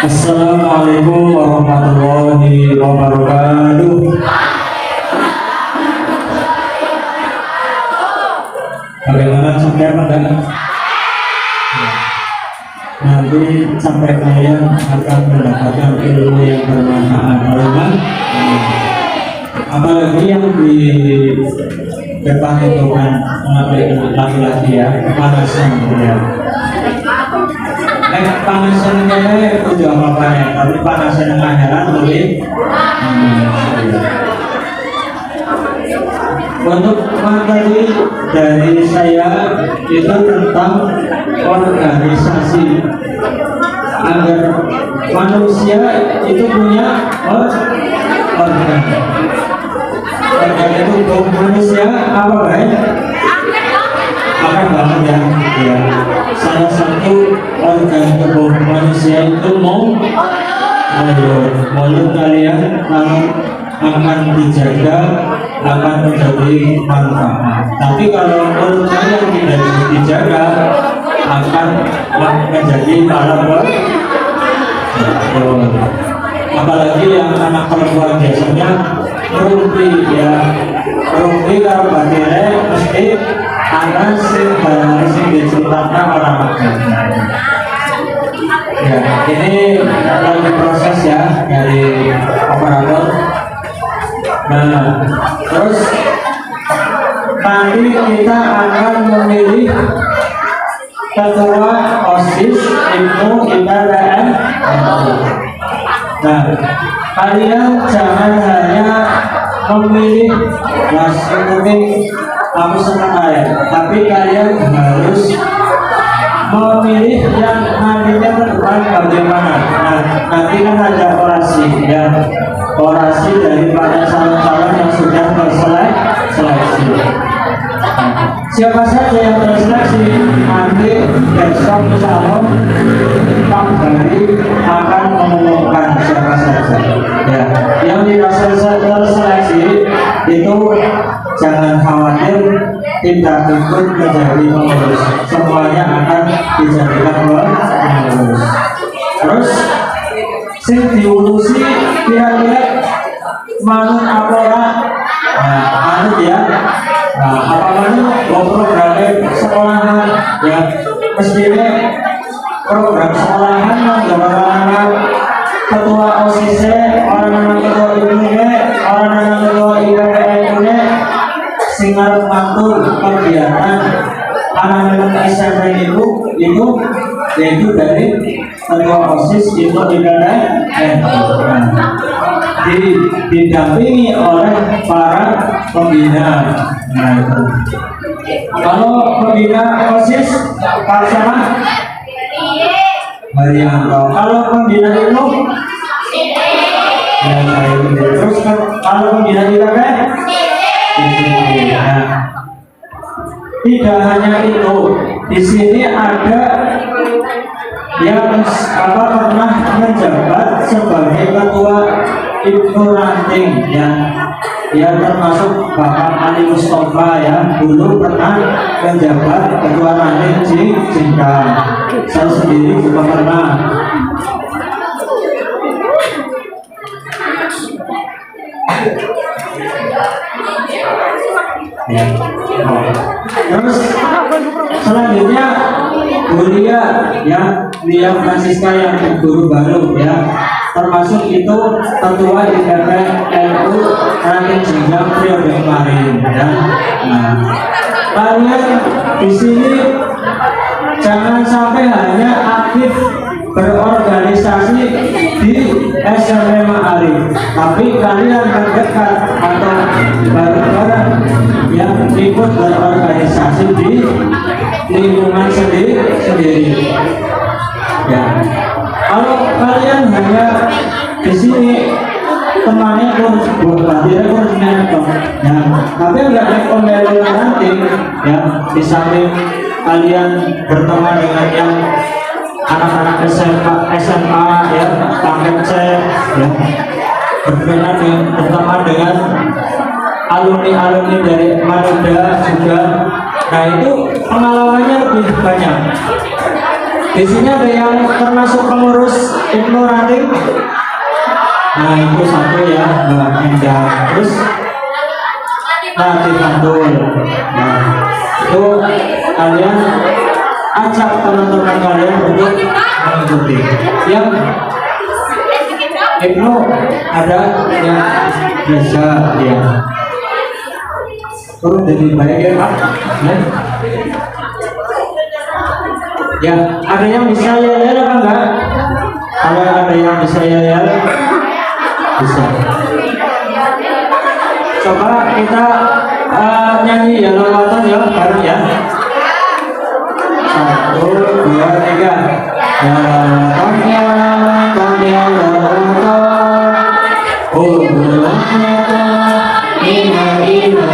Assalamualaikum warahmatullahi wabarakatuh. Bagaimana sampai pada nanti sampai kalian akan mendapatkan ilmu yang bermanfaat. Apalagi yang di depan itu kan laki-laki ya, kepanasan ya. Panasan itu juga apa-apanya, tapi panasan akhirat lebih untuk materi dari saya itu tentang organisasi agar manusia itu punya organ itu manusia apa baik akan banget ya. Salah satu organ tubuh manusia itu mulut kalian kalau akan dijaga akan menjadi manfaat. Tapi kalau mulut kalian tidak dijaga akan menjadi malah apalagi yang anak perempuan biasanya rumpi ya, rumpi kalau bagiannya mesti akan sing diceritakan orang ya. Ini lagi proses ya dari operator. Nah, terus nanti kita akan memilih ketua OSIS Ilmu IPDN. Nah, kalian jangan hanya memilih ini aku senang ayat, tapi kalian harus memilih yang nantinya ke depan bagaimana. Nah, nanti kan ada orasi ya, orasi dari para calon-calon yang sudah terseleksi. Siapa saja yang terseleksi nanti besok insya Allah Pak Bari akan mengumumkan siapa saja ya. Yang tidak terseleksi itu jangan khawatir, tidak ikut menjadi pengurus, semuanya akan dijadikan pengurus. Terus sing diurusi kira-kira manut apa manut ya. Apalagi programnya sekolahan ya, mestinya program sekolahan orang-orang ketua OSIS, orang-orang ketua ilmunya, orang-orang ketua IPDN singar mantul kegiatan anak-anak SMP itu yaitu dari ketua OSIS itu IPDN didampingi oleh para pembina. Nah, kalau pembina OSIS Pak siapa? Marianto. Kalau pembina itu ya, terus kalau pembina IPB tidak hanya itu, di sini ada yang pernah menjabat sebagai ketua Ibnu Ranting yang termasuk Bapak Ali Mustafa ya, dulu pernah menjabat ketua Ranting Jingka. Saya sendiri juga pernah. Ya. Terus selanjutnya Bulia ya, Lia Francisca yang guru baru ya, termasuk itu ketua IPP NU Ranting Jingga periode kemarin ya. Nah, kalian di sini jangan sampai hanya aktif berorganisasi di SMP Ma'arif, tapi kalian terdekat atau bareng-bareng yang ikut berorganisasi di lingkungan sendiri ya. Kalau kalian hanya di sini temannya kurus menonton ya, tapi nggak ada pembelajaran nanti ya, di samping kalian berteman dengan yang anak-anak SMA ya, paket C ya, berteman dengan alumni dari Manuda juga. Nah, itu pengalamannya lebih banyak. Di sini ada yang termasuk pengurus Ibnu ranting. Nah itu satu ya, Endah. Terus Ratih Kandul. Nah itu kalian ajak teman-teman kalian untuk mengikuti. Yang Ibnu ada yang bisa ya. Turun jadi baik ya Pak. Ya, ada yang bisa yel apa enggak? Kalau ada yang bisa yel, bisa. Coba kita nyanyi ya lawatan ya bareng ya. 1, 2, 3. Ya lawatan ya lawatan ya lawatan. Oh lawatan ina ina.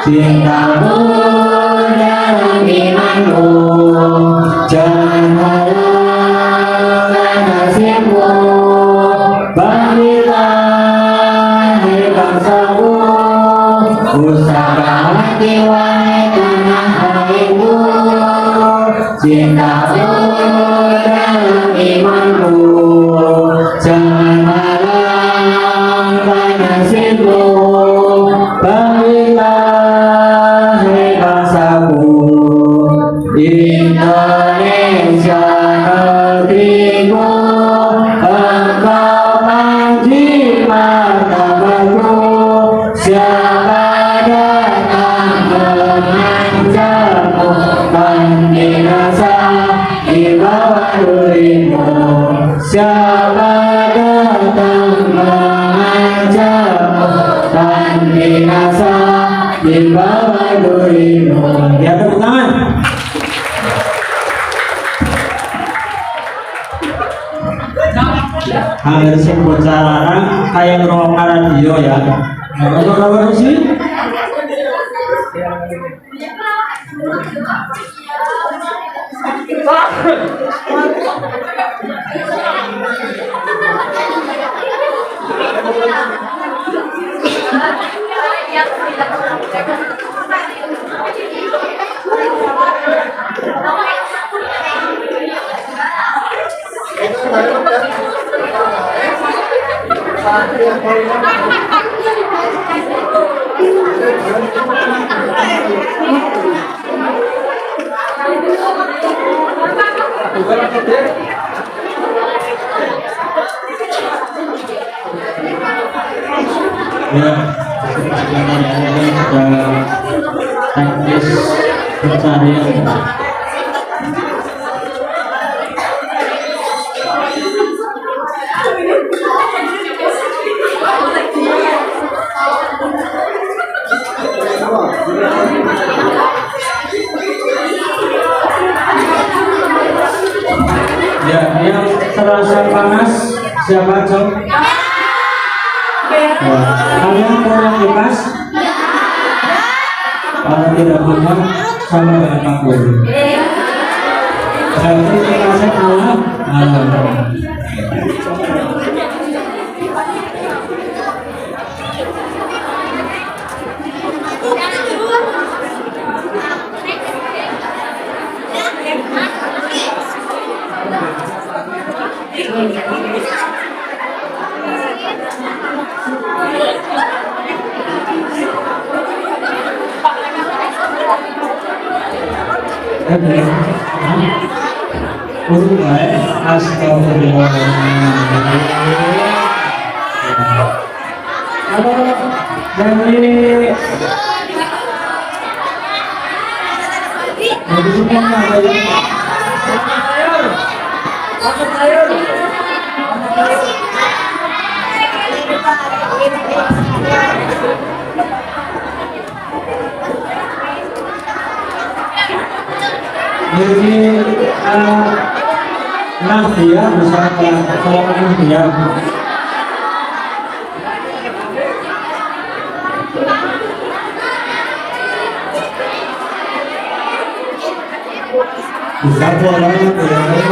Cintamu dalam imanmu, jangan harapkan nasibmu. Bagilah hai bangsamu, usahakan hati wahai tanah airmu. Cintamu dalam imanmu, jangan harapkan nasibmu. Indonesia negeriku, engkau panji martabatku. Siapa datang mengancammu, kan binasa di bawah durimu. Siapa datang mengancammu, kan binasa di bawah durimu. Ya, tepuk tangan. Hampir sih bocah kayak ngerokok radio ya. Ngerokok apa sih? Ya, teknis pencarian. Ya, yang terasa panas siapa Jom? Kalian punya kipas? Kalau tidak punya, sama dengan Pak Guru. Berarti kipasnya kalah. urut baik. Astagfirullahaladzim. Dari semuanya ada yang jadi Nadia misalnya kalau Nadia bisa boleh dari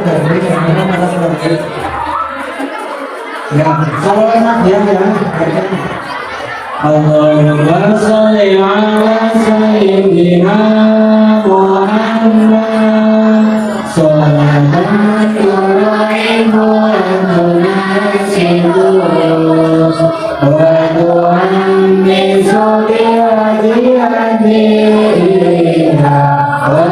tadi ya, kalau enak ya. Allahumma sholli ala sayyidina Muhammad sholatan tu'inu wa tu'annisu bi'adiyadiha wa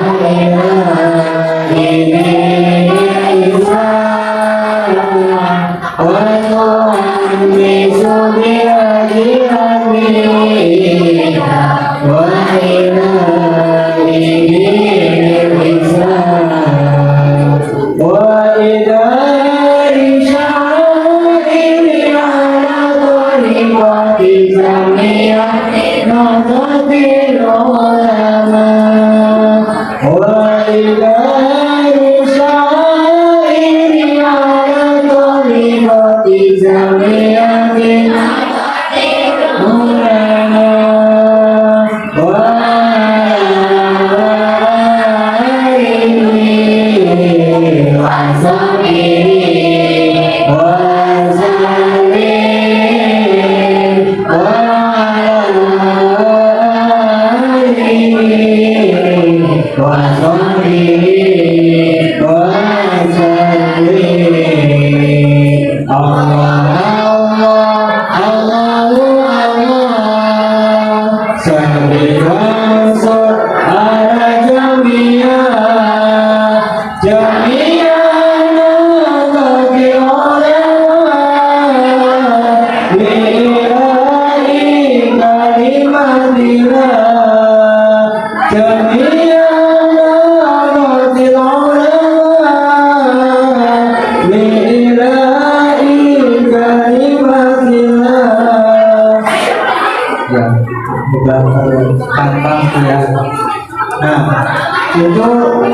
itu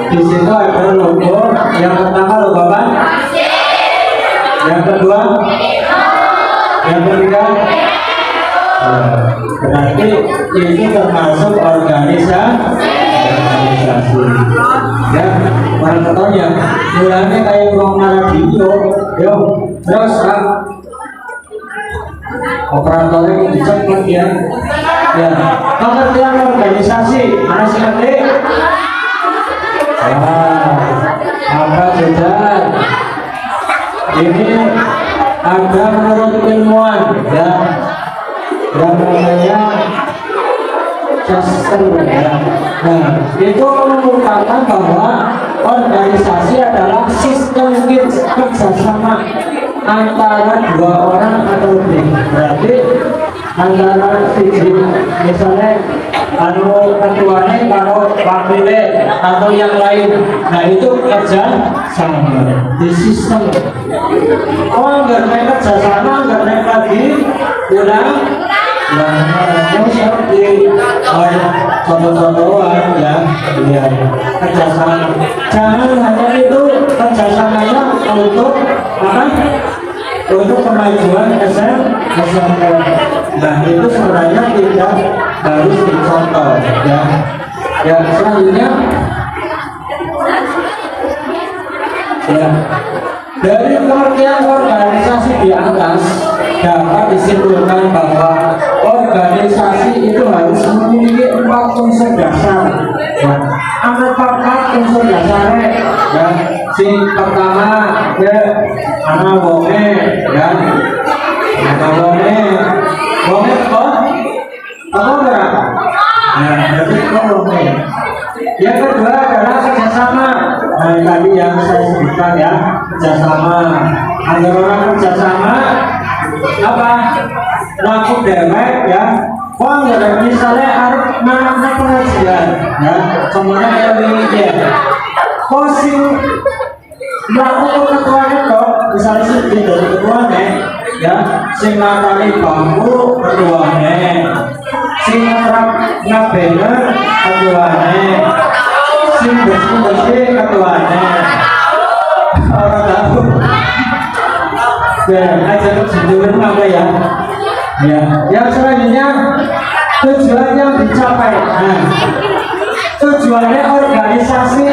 di situ ada logo. Yang pertama logo apa? Yang kedua? Yang ketiga? Berarti ini termasuk organisasi. Ya, para ketonnya mulanya kayak ruang radio. Yo, terus operatornya dicepat ya. Ya, pengertian organisasi mana sih nanti? Apa jajan? Ini ada menurut ilmuwan ya, yang namanya Chester ya. Nah, itu mengungkapkan bahwa organisasi adalah sistem kerjasama antara dua orang atau lebih. Berarti antara misalnya ketuanya kalau wakilnya atau yang lain, nah itu kerja sama di sistem. Oh nggak naik kerja sama, nggak naik lagi ulang. Nah, seperti contoh-contohan ya, kerjasama. Jangan hanya itu kerjasamanya untuk apa? Untuk kemajuan SMP. Nah itu sebenarnya tidak harus dicontoh ya. Ya selanjutnya ya, dari pengertian organisasi di atas dapat disimpulkan bahwa organisasi itu harus memiliki 4 unsur dasar ya. Apa 4 unsur dasarnya ya? Si pertama ya, ana wonge ya. Ana wonge kok apa enggak? Nah, berarti kok wonge. Yang kedua adalah kerjasama. Nah, tadi yang saya sebutkan ya, kerjasama. Agar orang kerjasama apa? Laku dewek ya. Wah, ya misalnya harus mana pengajian ya, semuanya kayak begini ya. Posisi melakukan ketuanya toh, misalnya sih dari ketuanya ya, sing nakali bambu ketuanya, sing ngerap ngabena ketuanya, sing bersih ketuanya. Orang tahu ya, aja sendiri apa ya. Ya, yang selanjutnya tujuan yang dicapai. Nah, tujuannya organisasi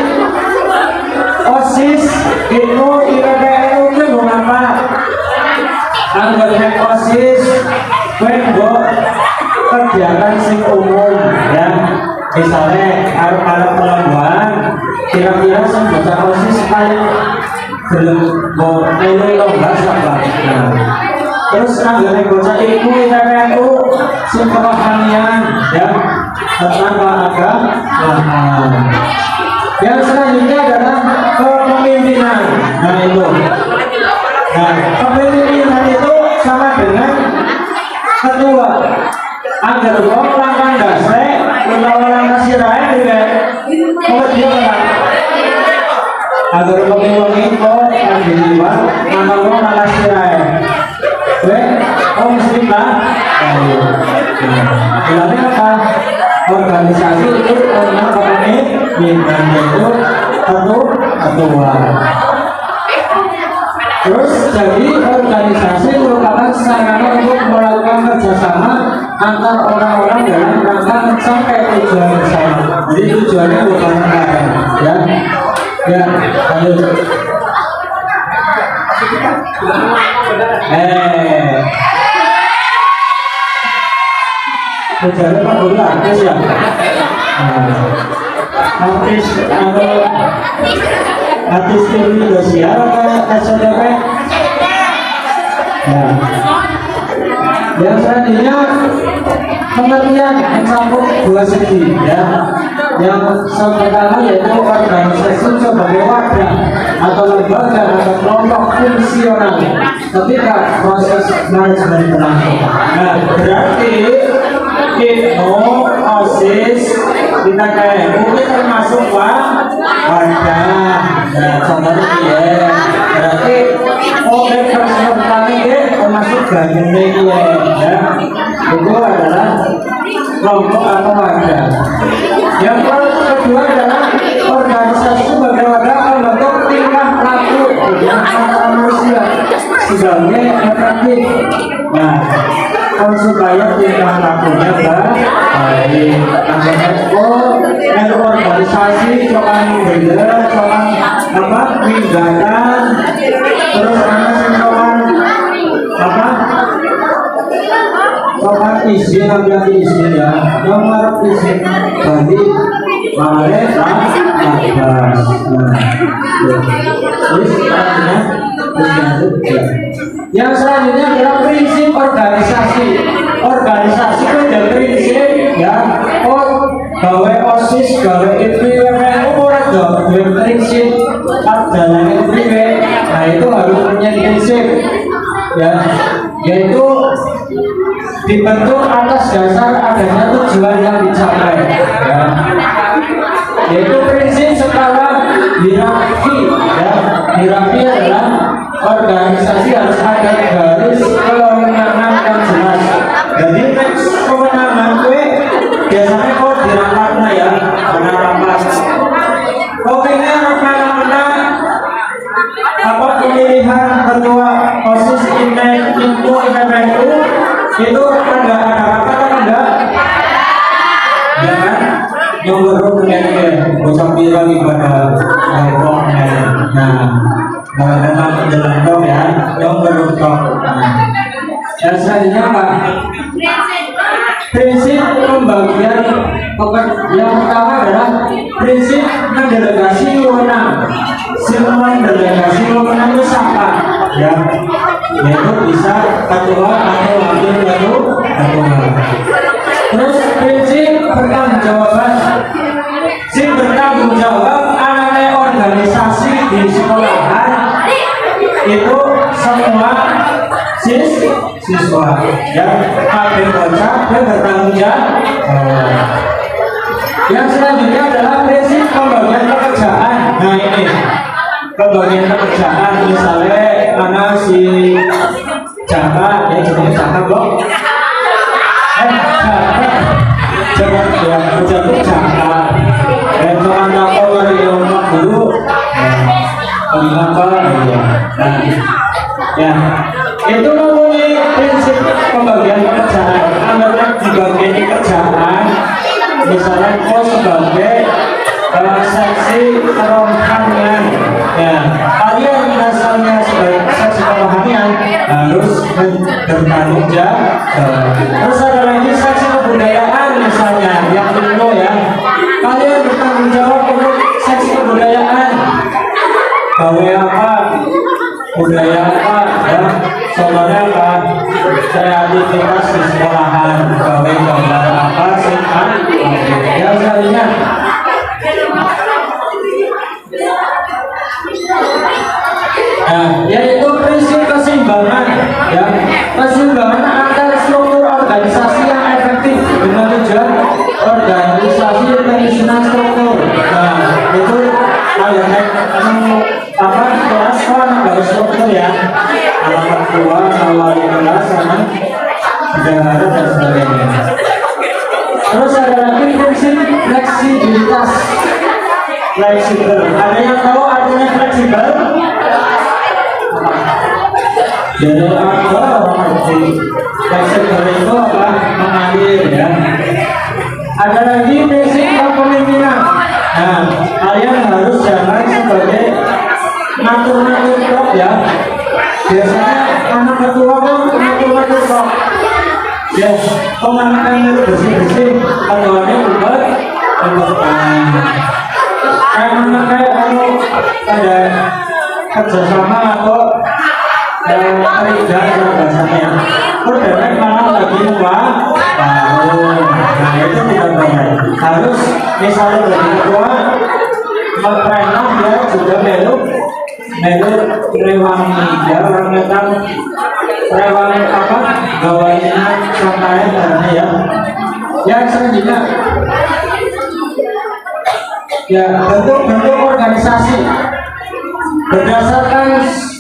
OSIS itu IPPNU itu mengapa? Anggota OSIS bentuk kegiatan sing umum ya. Misalnya arep pelabuhan, kira-kira anggota OSIS paling belum melu lomba siapa? Terus anggota bocah ilmu IPPNU sing kerohanian ya tentang agama. Yang selanjutnya adalah kepemimpinan. Nah itu. Nah kepemimpinan itu sama dengan ketua. Agar wong langkah dasar utawa langkah sirahe juga kemudian agar pemimpin itu menjadi langkah wong langkah sirahe. Oh muslim lah. Bilangnya apa? Organisasi itu orang kepemimpinan itu ketua. Terus jadi organisasi merupakan sarana untuk melakukan kerjasama antar orang-orang dalam rangka mencapai tujuan bersama. Jadi tujuannya bukan apa ya? Ya, lanjut. Tujuannya Pak Guru artis ya. Artis film Indonesia atau SCTV? Ya. Yang selanjutnya pengertian mencakup dua segi ya. Yang pertama yaitu organisasi sebagai wadah atau lembaga atau kelompok fungsional ketika proses manajemen berlangsung. Nah, berarti itu OSIS kita kayak mungkin termasuk wadah. Nah, contohnya ya, berarti oke pertama ini termasuk bagian ini ya. Itu adalah kelompok atau wadah. Yang kedua adalah organisasi sebagai wadah membentuk tingkah laku antara manusia sebagai efektif. Nah, supaya tingkah lakunya baik. Anggota organisasi cokan beda, cokan apa pindahkan, terus cokan apa? Cokan izin ambil izin ya, nomor izin balik malah atas. Terus yang selanjutnya adalah prinsip organisasi. Organisasi itu ada prinsip ya. Gawe OSIS, gawe IPPNU ora gawe prinsip adalah IPP. Nah itu harus punya prinsip ya, yaitu dibentuk atas dasar adanya tujuan yang dicapai ya. Yaitu prinsip skala hierarki ya. Hierarki adalah organisasi harus ada garis kewenangan yang jelas. Jadi kewenangan gue biasanya kok dirapatnya ya, karena rapat. Pokoknya rapat apa pemilihan ketua OSIS info IPPNU itu ada rapat atau enggak? Ya kan? Yang berhubungan dengan bocah biru pada kelompoknya. Nah, memang jalan dong ya, yang beruntung. Dan selanjutnya apa? Prinsip pembagian yang pertama adalah prinsip mendelegasi wewenang. Mendelegasi wewenang itu siapa? ya, yaitu bisa ketua atau wakil ketua. Terus prinsip bertanggung jawaban, si bertanggung jawab anaknya organisasi di sekolahan itu semua siswa ya, ada bocah dan bertanggung jawab. Yang selanjutnya adalah prinsip pembagian pekerjaan. Nah ini pembagian pekerjaan, misalnya mana si Jaka ya, jenis Jaka blok Jaka Jaka dan soal lapor dari rumah dulu apa ya. Nah ya itu mempunyai prinsip pembagian pekerjaan. Anda dibagi kerjaan, misalnya kau sebagai seksi rohanian ya, kalian misalnya sebagai seksi rohanian harus bertanggung jawab. Terus ada lagi seksi kebudayaan, misalnya yang kedua ya, kalian bertanggung jawab untuk seksi kebudayaan, gawe apa, budaya apa ya, soalnya apa, kreativitas di sekolahan, gawe gambar apa sih kan ya. Selanjutnya nah, yaitu prinsip keseimbangan ya, keseimbangan antara struktur organisasi yang efektif dengan tujuan organisasi penyusunan struktur. Nah itu apa kelas nggak struktur ya, alamat dua, awal kelas sama bendahara dan sebagainya. Terus ada lagi prinsip fleksibilitas, fleksibel. Ada yang tahu artinya fleksibel? Jadi apa orang fleksibel itu apa? Mengalir ya. Ada lagi prinsip kepemimpinan. Nah, kalian harus jangan sebagai ngatur-ngatur top ya. Biasanya anak ketua kan ngatur-ngatur top. Ya, pemanakan bersih-bersih ketuanya buat kayak kalau ada kerjasama atau kerja bahasanya berderet malah lagi uang baru. Nah itu tidak boleh. Harus misalnya bagi ketua memperenak dia juga belok rewangi ya, orang datang rewangi apa gawainya santai karena ya. Yang selanjutnya ya, bentuk organisasi berdasarkan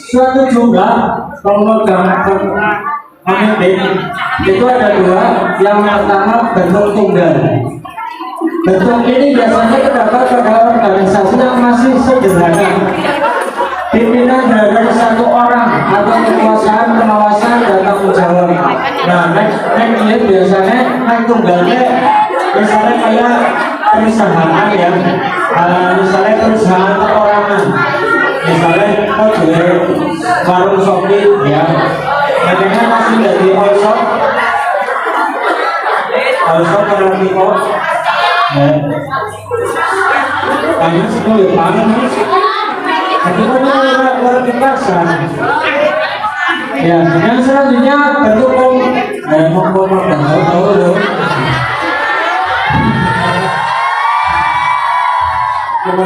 suatu jumlah pemegang pemimpin itu ada dua. Yang pertama bentuk tunggal. Bentuk ini biasanya terdapat pada organisasi yang masih sederhana. Pimpinan dari satu orang atau kekuasaan, pengawasan, dan tanggung jawab. Nah, ini biasanya tunggalnya misalnya kayak perusahaan ya, misalnya perusahaan perorangan, misalnya warung Shopee ya, makanya masih dari all shop kalau kita kami sepuluh tahun itu kan luar biasa ya. Yang selanjutnya bentuk dan tahu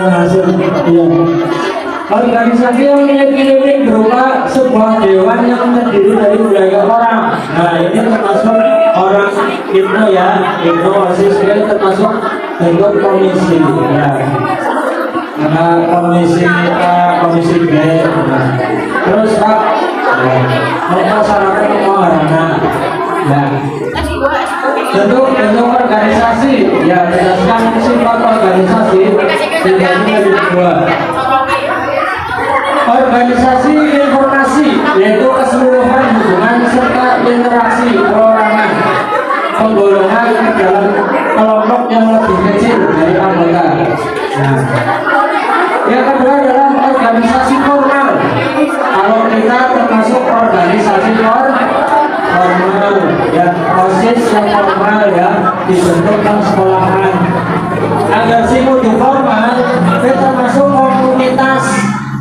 hasil ya. Organisasi yang milik berupa sebuah dewan yang terdiri dari berbagai orang. Nah ini termasuk orang itu ya, itu OSIS ini termasuk bentuk komisi ya. Karena komisi A, komisi B. Nah. Terus Pak, masyarakat pemohonana. Ya. Bentuk organisasi ya, berdasarkan sifat organisasi dibagi menjadi dua. Organisasi informasi yaitu keseluruhan hubungan serta interaksi perorangan, penggolongan ke dalam kelompok yang lebih kecil dari anggota. Nah, yang kedua adalah organisasi formal. Kalau kita termasuk organisasi formal ya, OSIS yang formal ya, dibentuk dalam sekolahan. Agar simul formal, kita termasuk komunitas.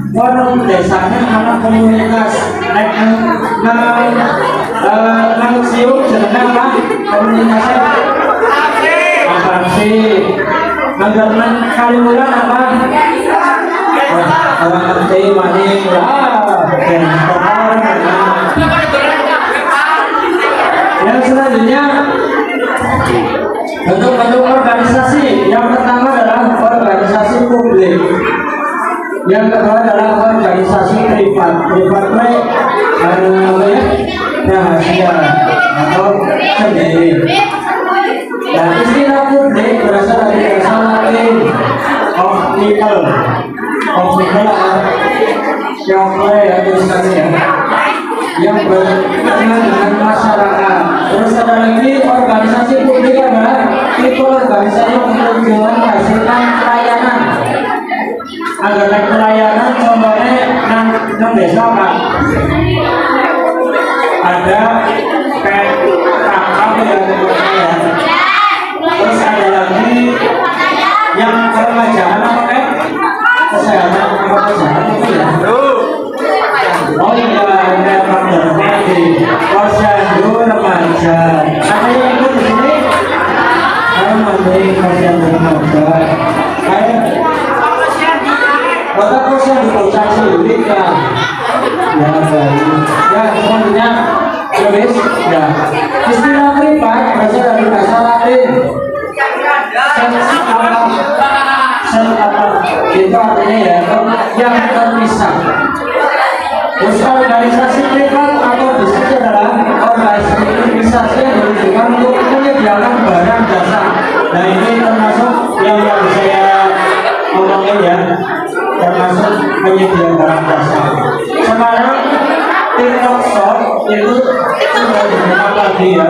Orang desanya anak komunitas manusium jenenge apa komunitasnya atraksi anggaran kalimulan apa orang ngerti maning dan yang selanjutnya bentuk-bentuk organisasi. Yang pertama adalah organisasi publik, yang kedua adalah organisasi privat. Privat rahasia atau sendiri. Dan istilah publik berasal dari bahasa Latin of people yang tulisannya yang berkenaan dengan masyarakat. Terus ada lagi organisasi publik adalah itu organisasi yang bertujuan menghasilkan pelayanan. Agar pelayanan contohnya nang desa Pak. Ada kakak ya. Terus ada lagi yang kerajaan apa kan? Kesehatan kerajaan itu ya. Oh iya, ada programnya di Posyandu Remaja. Ada yang ikut di sini? Saya menteri Posyandu Remaja. Saya kota Posyandu Bocah Cilik ya. Ya baik. Ya selanjutnya tulis ya. Istilah privat berasal dari bahasa Latin. Itu artinya ya yang terpisah. Terus organisasi privat atau bisnis adalah organisasi yang ditujukan untuk menyediakan barang jasa. Nah ini termasuk yang saya omongin ya, termasuk menyediakan barang jasa. Sekarang TikTok Shop itu sudah digunakan lagi ya.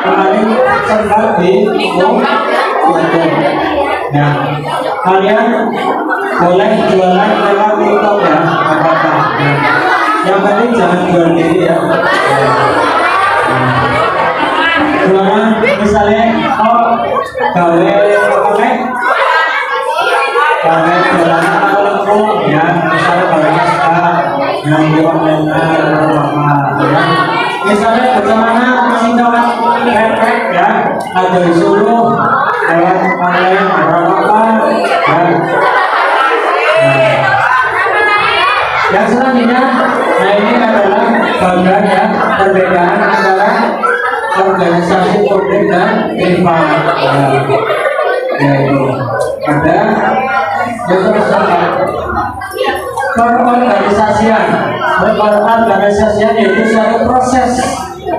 Kemarin sempat di YouTube. Nah, kalian boleh jualan lewat TikTok ya, apa-apa. Yang penting jangan jual diri ya. Jualan misalnya gawe apa jualan atau lengkung ya, misalnya gawe naskah yang jualan apa. Misalnya bagaimana masih dapat repek ya, ada disuruh lewat online berapa ya. Yang selanjutnya, nah ini adalah bagian ya perbedaan antara organisasi publik dan privat. Yaitu ada yang pertama perorganisasian. Perorganisasian yaitu suatu proses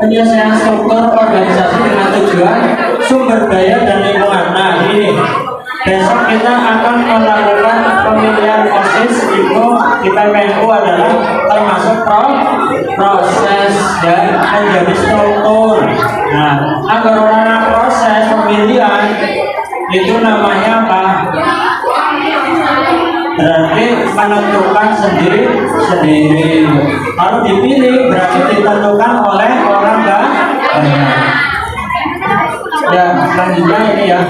penyelesaian struktur organisasi dengan tujuan sumber daya dan lingkungan. Nah ini besok kita akan melakukan pemilihan OSIS itu di PPNU adalah termasuk proses dan menjadi struktur. Nah agar orang proses pemilihan itu namanya apa? Berarti menentukan sendiri. Kalau dipilih berarti ditentukan oleh orang banyak. Ya, selanjutnya ini ya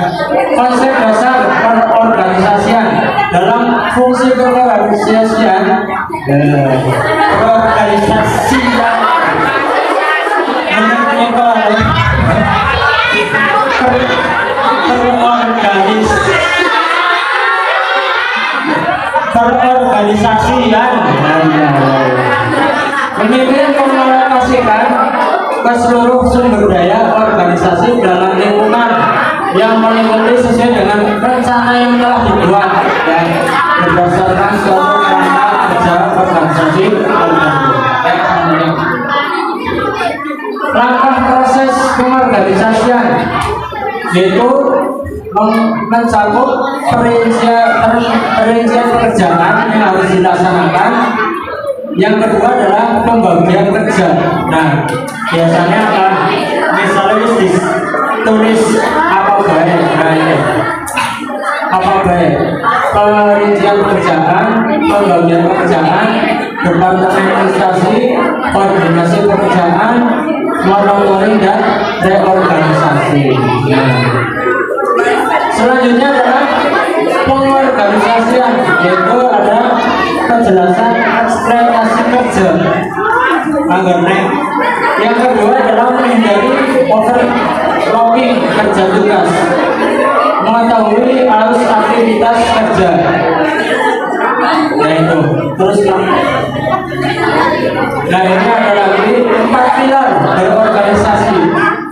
konsep dasar perorganisasian. Dalam fungsi perorganisasian perorganisasian memimpin mengaplikasikan ke seluruh sumber daya organisasi dalam lingkungan yang meliputi sesuai dengan rencana yang telah dibuat dan berdasarkan suatu kerangka kerja organisasi. Langkah proses pengorganisasian yaitu mencakup perincian pekerjaan yang harus dilaksanakan. Yang kedua adalah pembagian kerja. Nah, biasanya apa? Misalnya tulis apa baik, apa baik, perincian pekerjaan, pembagian pekerjaan, departemen administrasi, koordinasi pekerjaan, monitoring dan reorganisasi. Selanjutnya adalah pengorganisasi pengorganisasian, yaitu ada penjelasan eksploitasi kerja. Yang kedua adalah menghindari overloading kerja tugas, mengetahui arus aktivitas kerja. Yaitu terus nah ini ada lagi 4 pilar berorganisasi.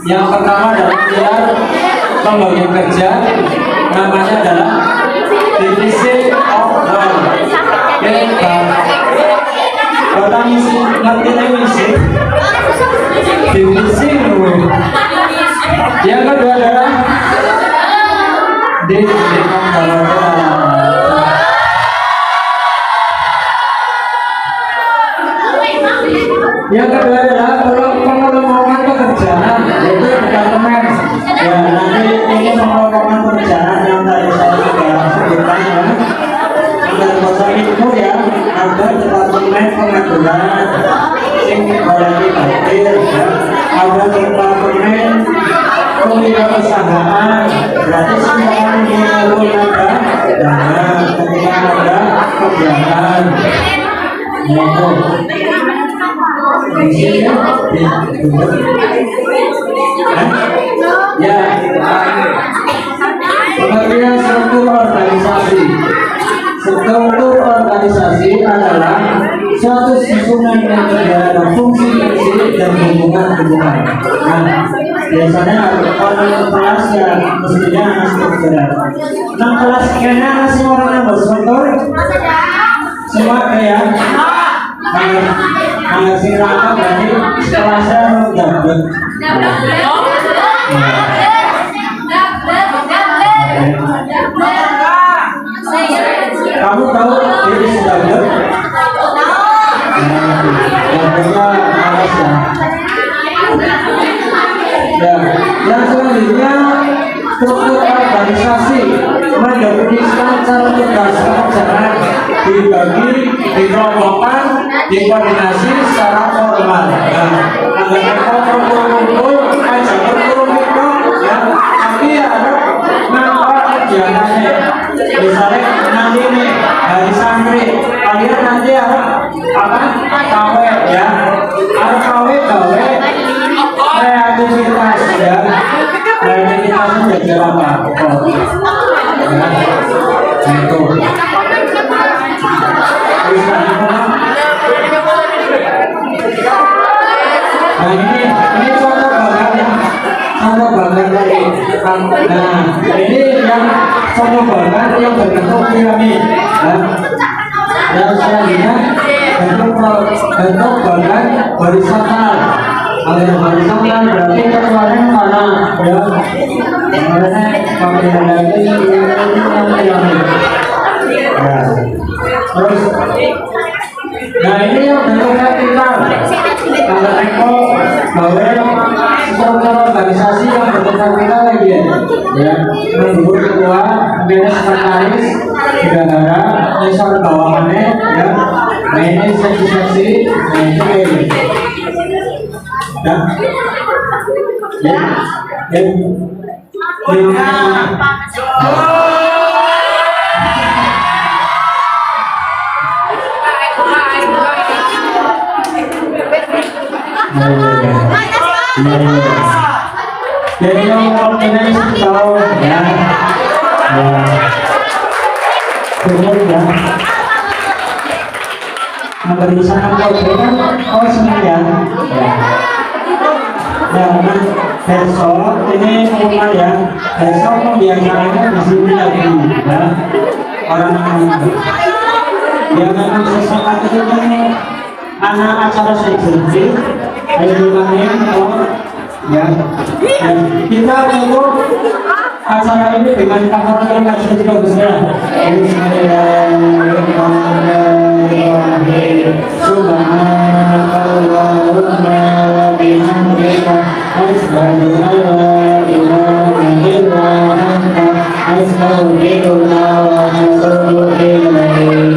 Yang pertama adalah pilar pembagian kerja, namanya adalah divisi of work. Kota misi ngerti misi divisi. Yang kedua adalah pengelolaan pekerjaan, yaitu departemen. Ya, nanti ini pengelolaan pekerjaan yang tadi saya sudah sebutkan ya. Dan bosan itu ya, ada departemen pengaturan sing oleh dibantir ya. Ada departemen kewirausahaan, berarti semua orang yang ada dana ketika ada kegiatan yaitu ya pengertian struktur organisasi. Struktur organisasi adalah suatu susunan yang terdiri fungsi-fungsi dan hubungan-hubungan. Nah, biasanya orang kelas ya mestinya struktural. Nah, kelas kayaknya masih orang yang berstruktur semua ya. Hanya si Raka berarti kelasnya gabut. Kamu tahu ini gabut? Gabutnya malas ya. Ya, yang selanjutnya struktur organisasi mendefinisikan cara tugas pekerjaan dibagi, dikelompokkan, dikoordinasi secara formal. Nah, mengenai kumpul aja kumpul ya, tapi ada nampak kegiatannya. Misalnya nanti nih hari santri, kalian nanti ada apa? Kawe ya, ada kawe kreativitas ya. Kreativitas menjadi apa? Itu. Nah ini contoh banget ya, contoh banget tadi. Nah ini yang contoh banget yang berbentuk piramid. Dan selanjutnya bentuk banget horizontal. Aliran horizontal berarti keluarnya mana ya? Karena pemilihan lagi yang piramid. Terus, nah ini yang bentuk vertikal. Kalau Eko bahwa struktur organisasi yang bentuk vertikal lagi ya, menurut ketua, kemudian sekretaris, bendahara, nyesor bawahannya ya. Nah ini seksi-seksi, nah ini jadi yang organisasi tahu ya, betul ya. Memberi sana program, semua ya. Nah, besok ini pengumuman ya. Besok pembiayaannya di sini lagi ya. Orang yang memang sesuatu itu anak acara seperti ayo dibangun ya. Dan kita untuk acara ini dengan kawan-kawan yang sudah besar. Subhanallahumma wa bihamdika asyhadu an la ilaha illa anta astaghfiruka wa atubu ilaik.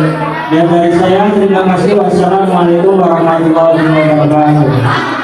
Ya dari saya terima kasih. Wassalamualaikum warahmatullahi wabarakatuh.